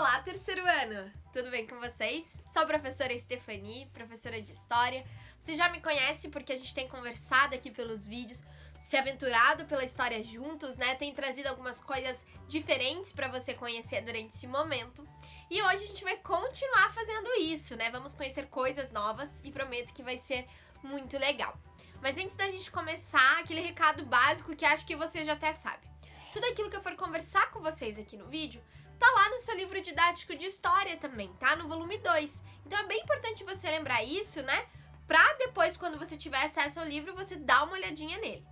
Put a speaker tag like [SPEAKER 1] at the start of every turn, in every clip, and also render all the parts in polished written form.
[SPEAKER 1] Olá, terceiro ano! Tudo bem com vocês? Sou a professora Stephanie, professora de História. Você já me conhece porque a gente tem conversado aqui pelos vídeos, se aventurado pela história juntos, né? Tem trazido algumas coisas diferentes para você conhecer durante esse momento. E hoje a gente vai continuar fazendo isso, né? Vamos conhecer coisas novas e prometo que vai ser muito legal. Mas antes da gente começar, aquele recado básico que acho que você já até sabe. Tudo aquilo que eu for conversar com vocês aqui no vídeo tá lá no seu livro didático de história também, tá? No volume 2. Então é bem importante você lembrar isso, né? Pra depois, quando você tiver acesso ao livro, você dar uma olhadinha nele.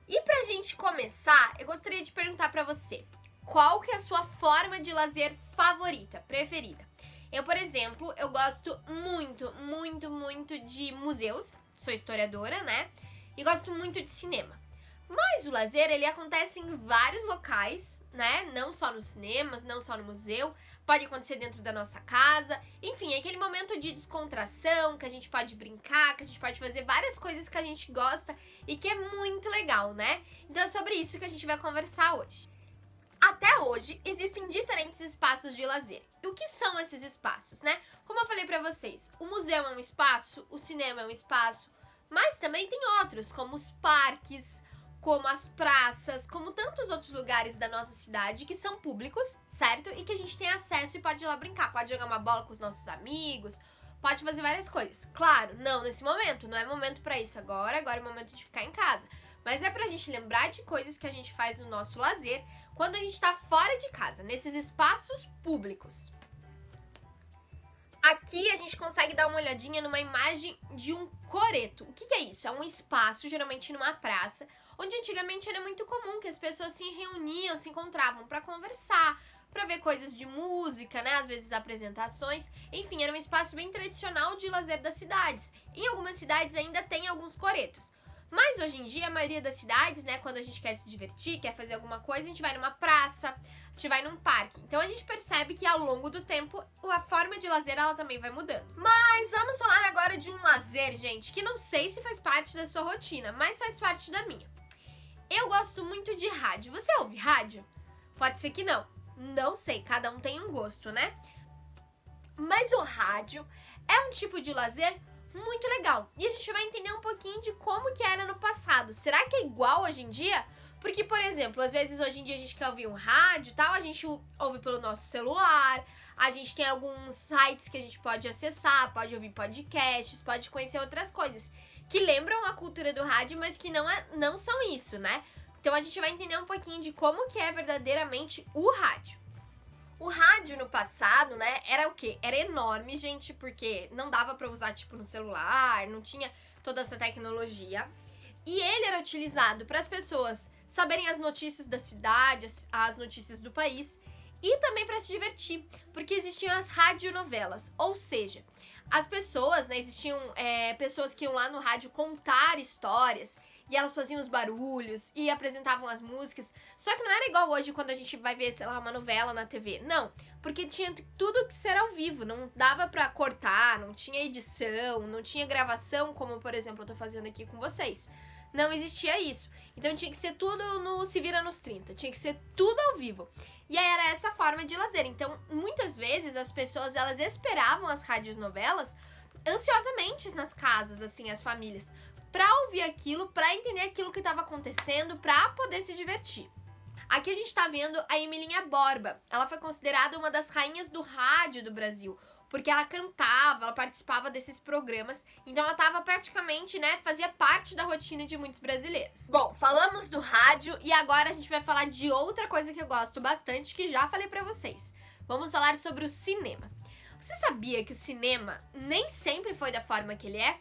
[SPEAKER 1] E pra gente começar, eu gostaria de perguntar pra você, qual que é a sua forma de lazer favorita, preferida? Eu, por exemplo, eu gosto muito de museus, sou historiadora, né? E gosto muito de cinema. Mas o lazer, ele acontece em vários locais, né? Não só nos cinemas, não só no museu. Pode acontecer dentro da nossa casa. Enfim, é aquele momento de descontração, que a gente pode brincar, que a gente pode fazer várias coisas que a gente gosta e que é muito legal, né? Então é sobre isso que a gente vai conversar hoje. Até hoje, existem diferentes espaços de lazer. E o que são esses espaços, né? Como eu falei pra vocês, o museu é um espaço, o cinema é um espaço, mas também tem outros, como os parques, como as praças, como tantos outros lugares da nossa cidade que são públicos, certo? E que a gente tem acesso e pode ir lá brincar, pode jogar uma bola com os nossos amigos, pode fazer várias coisas. Claro, não nesse momento, não é momento pra isso agora é momento de ficar em casa. Mas é pra gente lembrar de coisas que a gente faz no nosso lazer quando a gente tá fora de casa, nesses espaços públicos. Aqui a gente consegue dar uma olhadinha numa imagem de um coreto. O que é isso? É um espaço, geralmente numa praça, onde antigamente era muito comum que as pessoas se reuniam, se encontravam para conversar, para ver coisas de música, né? Às vezes apresentações. Enfim, era um espaço bem tradicional de lazer das cidades. Em algumas cidades ainda tem alguns coretos. Mas hoje em dia, a maioria das cidades, né, quando a gente quer se divertir, quer fazer alguma coisa, a gente vai numa praça, a gente vai num parque. Então a gente percebe que ao longo do tempo, a forma de lazer, ela também vai mudando. Mas vamos falar agora de um lazer, gente, que não sei se faz parte da sua rotina, mas faz parte da minha. Eu gosto muito de rádio. Você ouve rádio? Pode ser que não. Não sei, cada um tem um gosto, né? Mas o rádio é um tipo de lazer muito legal. E a gente vai entender um pouquinho de como que era no passado. Será que é igual hoje em dia? Porque, por exemplo, às vezes hoje em dia a gente quer ouvir um rádio e tal, a gente ouve pelo nosso celular, a gente tem alguns sites que a gente pode acessar, pode ouvir podcasts, pode conhecer outras coisas que lembram a cultura do rádio, mas que não são isso, né? Então a gente vai entender um pouquinho de como que é verdadeiramente o rádio. O rádio no passado, né, era o quê? Era enorme, gente, porque não dava pra usar, tipo, no celular, não tinha toda essa tecnologia. E ele era utilizado para as pessoas saberem as notícias da cidade, as notícias do país, e também para se divertir, porque existiam as radionovelas, ou seja, as pessoas, né, existiam pessoas que iam lá no rádio contar histórias, e elas faziam os barulhos e apresentavam as músicas. Só que não era igual hoje quando a gente vai ver, sei lá, uma novela na TV. Não, porque tinha tudo que ser ao vivo. Não dava pra cortar, não tinha edição, não tinha gravação, como, por exemplo, eu tô fazendo aqui com vocês. Não existia isso. Então tinha que ser tudo no Se Vira nos 30. Tinha que ser tudo ao vivo. E aí era essa forma de lazer. Então, muitas vezes, as pessoas, elas esperavam as radionovelas ansiosamente nas casas, assim, as famílias, pra ouvir aquilo, pra entender aquilo que estava acontecendo, pra poder se divertir. Aqui a gente tá vendo a Emilinha Borba. Ela foi considerada uma das rainhas do rádio do Brasil, porque ela cantava, ela participava desses programas, então ela tava praticamente, né, fazia parte da rotina de muitos brasileiros. Bom, falamos do rádio e agora a gente vai falar de outra coisa que eu gosto bastante, que já falei pra vocês. Vamos falar sobre o cinema. Você sabia que o cinema nem sempre foi da forma que ele é?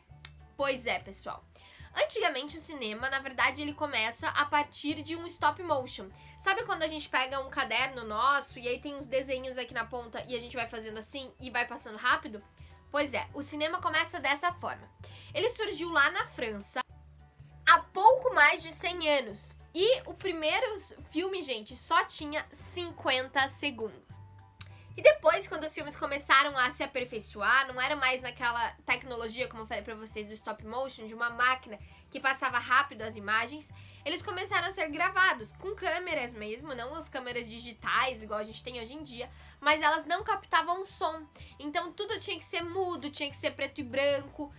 [SPEAKER 1] Pois é, pessoal. Antigamente o cinema, na verdade, ele começa a partir de um stop motion. Sabe quando a gente pega um caderno nosso e aí tem uns desenhos aqui na ponta e a gente vai fazendo assim e vai passando rápido? Pois é, o cinema começa dessa forma. Ele surgiu lá na França há pouco mais de 100 anos. E o primeiro filme, gente, só tinha 50 segundos. E depois, quando os filmes começaram a se aperfeiçoar, não era mais naquela tecnologia, como eu falei pra vocês, do stop motion, de uma máquina que passava rápido as imagens, eles começaram a ser gravados com câmeras mesmo, não as câmeras digitais, igual a gente tem hoje em dia, mas elas não captavam som. Então tudo tinha que ser mudo, tinha que ser preto e branco,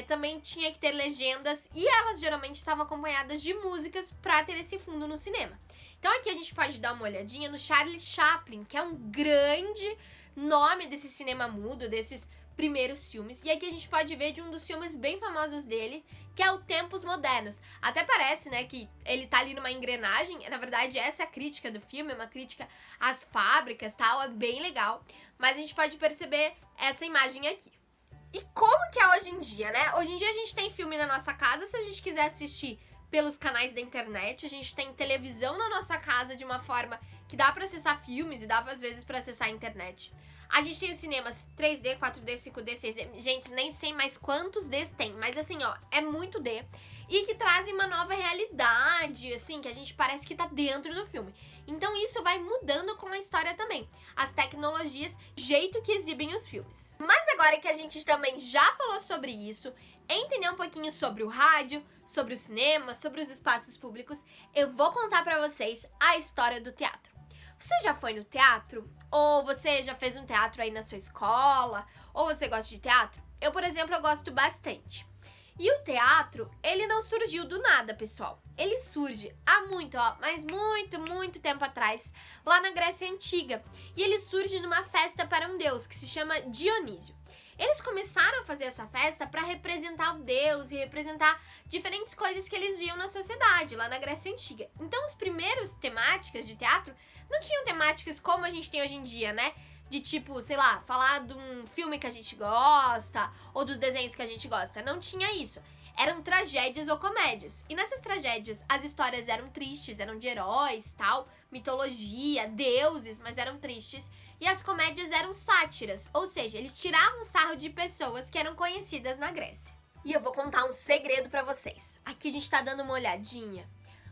[SPEAKER 1] também tinha que ter legendas, e elas geralmente estavam acompanhadas de músicas pra ter esse fundo no cinema. Então aqui a gente pode dar uma olhadinha no Charlie Chaplin, que é um grande nome desse cinema mudo, desses primeiros filmes. E aqui a gente pode ver de um dos filmes bem famosos dele, que é o Tempos Modernos. Até parece, né, que ele tá ali numa engrenagem. Na verdade, essa é a crítica do filme, é uma crítica às fábricas, tal, é bem legal. Mas a gente pode perceber essa imagem aqui. E como que é hoje em dia, né? Hoje em dia a gente tem filme na nossa casa, se a gente quiser assistir pelos canais da internet, a gente tem televisão na nossa casa de uma forma que dá pra acessar filmes e dá às vezes pra acessar a internet. A gente tem os cinemas 3D, 4D, 5D, 6D, gente, nem sei mais quantos Ds tem, mas assim, ó, é muito D. E que trazem uma nova realidade, assim, que a gente parece que tá dentro do filme. Então isso vai mudando com a história também. As tecnologias, o jeito que exibem os filmes. Mas agora que a gente também já falou sobre isso, entender um pouquinho sobre o rádio, sobre o cinema, sobre os espaços públicos, eu vou contar pra vocês a história do teatro. Você já foi no teatro? Ou você já fez um teatro aí na sua escola? Ou você gosta de teatro? Eu, por exemplo, eu gosto bastante. E o teatro, ele não surgiu do nada, pessoal. Ele surge há muito, mas muito tempo atrás, lá na Grécia Antiga. E ele surge numa festa para um deus, que se chama Dionísio. Eles começaram a fazer essa festa para representar o deus e representar diferentes coisas que eles viam na sociedade, lá na Grécia Antiga. Então, os primeiros temáticas de teatro não tinham temáticas como a gente tem hoje em dia, né? De tipo, sei lá, falar de um filme que a gente gosta, ou dos desenhos que a gente gosta. Não tinha isso. Eram tragédias ou comédias. E nessas tragédias, as histórias eram tristes, eram de heróis, tal, mitologia, deuses, mas eram tristes. E as comédias eram sátiras, ou seja, eles tiravam sarro de pessoas que eram conhecidas na Grécia. E eu vou contar um segredo pra vocês. Aqui a gente tá dando uma olhadinha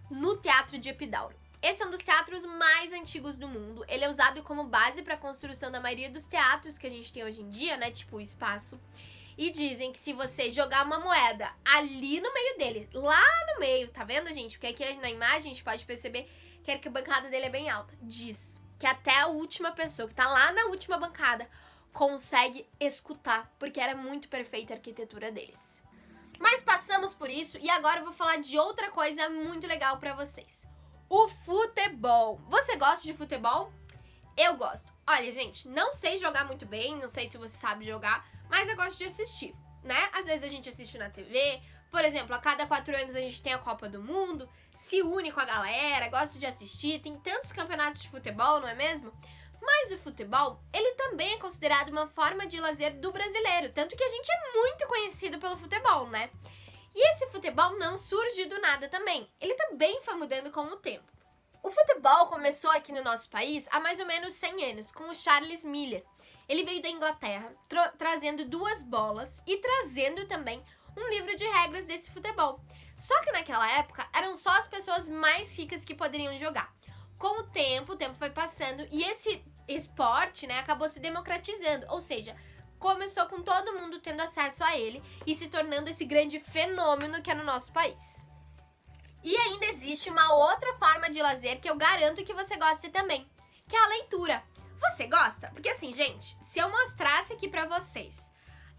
[SPEAKER 1] no Teatro de Epidauro. Esse é um dos teatros mais antigos do mundo. Ele é usado como base para a construção da maioria dos teatros que a gente tem hoje em dia, né? Tipo o Espaço. E dizem que se você jogar uma moeda ali no meio dele, lá no meio, tá vendo, gente? Porque aqui na imagem a gente pode perceber que a arquibancada dele é bem alta. Diz que até a última pessoa que tá lá na última bancada consegue escutar, porque era muito perfeita a arquitetura deles. Mas passamos por isso e agora eu vou falar de outra coisa muito legal pra vocês. O futebol. Você gosta de futebol? Eu gosto. Olha, gente, não sei jogar muito bem, não sei se você sabe jogar, mas eu gosto de assistir, né? Às vezes a gente assiste na TV, por exemplo, a cada 4 anos a gente tem a Copa do Mundo, se une com a galera, gosta de assistir, tem tantos campeonatos de futebol, não é mesmo? Mas o futebol, ele também é considerado uma forma de lazer do brasileiro, tanto que a gente é muito conhecido pelo futebol, né? E esse futebol não surge do nada também, ele também foi mudando com o tempo. O futebol começou aqui no nosso país há mais ou menos 100 anos, com o Charles Miller. Ele veio da Inglaterra, trazendo 2 bolas e trazendo também um livro de regras desse futebol. Só que naquela época, eram só as pessoas mais ricas que poderiam jogar. Com o tempo foi passando e esse esporte, né, acabou se democratizando, ou seja, começou com todo mundo tendo acesso a ele e se tornando esse grande fenômeno que é no nosso país. E ainda existe uma outra forma de lazer que eu garanto que você gosta também, que é a leitura. Você gosta? Porque assim, gente, se eu mostrasse aqui pra vocês,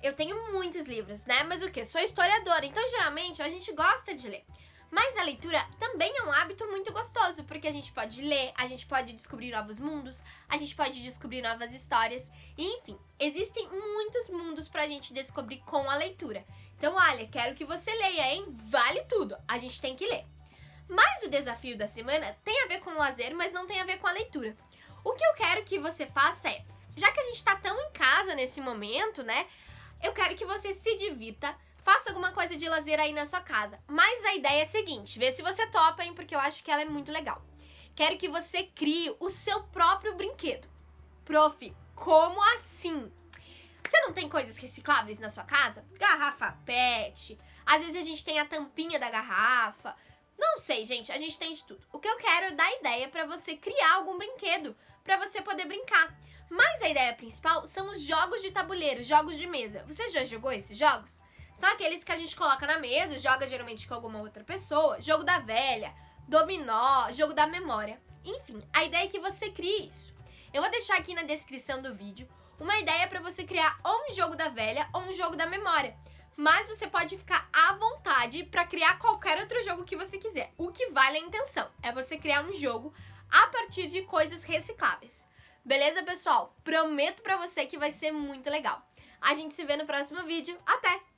[SPEAKER 1] eu tenho muitos livros, né? Mas o quê? Sou historiadora, então geralmente a gente gosta de ler. Mas a leitura também é um hábito muito gostoso, porque a gente pode ler, a gente pode descobrir novos mundos, a gente pode descobrir novas histórias, e enfim, existem muitos mundos pra gente descobrir com a leitura. Então, olha, quero que você leia, hein? Vale tudo, a gente tem que ler. Mas o desafio da semana tem a ver com o lazer, mas não tem a ver com a leitura. O que eu quero que você faça é, já que a gente tá tão em casa nesse momento, né? Eu quero que você se divirta, faça alguma coisa de lazer aí na sua casa. Mas a ideia é a seguinte, vê se você topa, hein, porque eu acho que ela é muito legal. Quero que você crie o seu próprio brinquedo. Prof, como assim? Você não tem coisas recicláveis na sua casa? Garrafa PET, às vezes a gente tem a tampinha da garrafa. Não sei, gente, a gente tem de tudo. O que eu quero é dar ideia pra você criar algum brinquedo, pra você poder brincar. Mas a ideia principal são os jogos de tabuleiro, jogos de mesa. Você já jogou esses jogos? São aqueles que a gente coloca na mesa, joga geralmente com alguma outra pessoa. Jogo da velha, dominó, jogo da memória. Enfim, a ideia é que você crie isso. Eu vou deixar aqui na descrição do vídeo uma ideia para você criar ou um jogo da velha ou um jogo da memória. Mas você pode ficar à vontade para criar qualquer outro jogo que você quiser. O que vale a intenção é você criar um jogo a partir de coisas recicláveis. Beleza, pessoal? Prometo pra você que vai ser muito legal. A gente se vê no próximo vídeo. Até!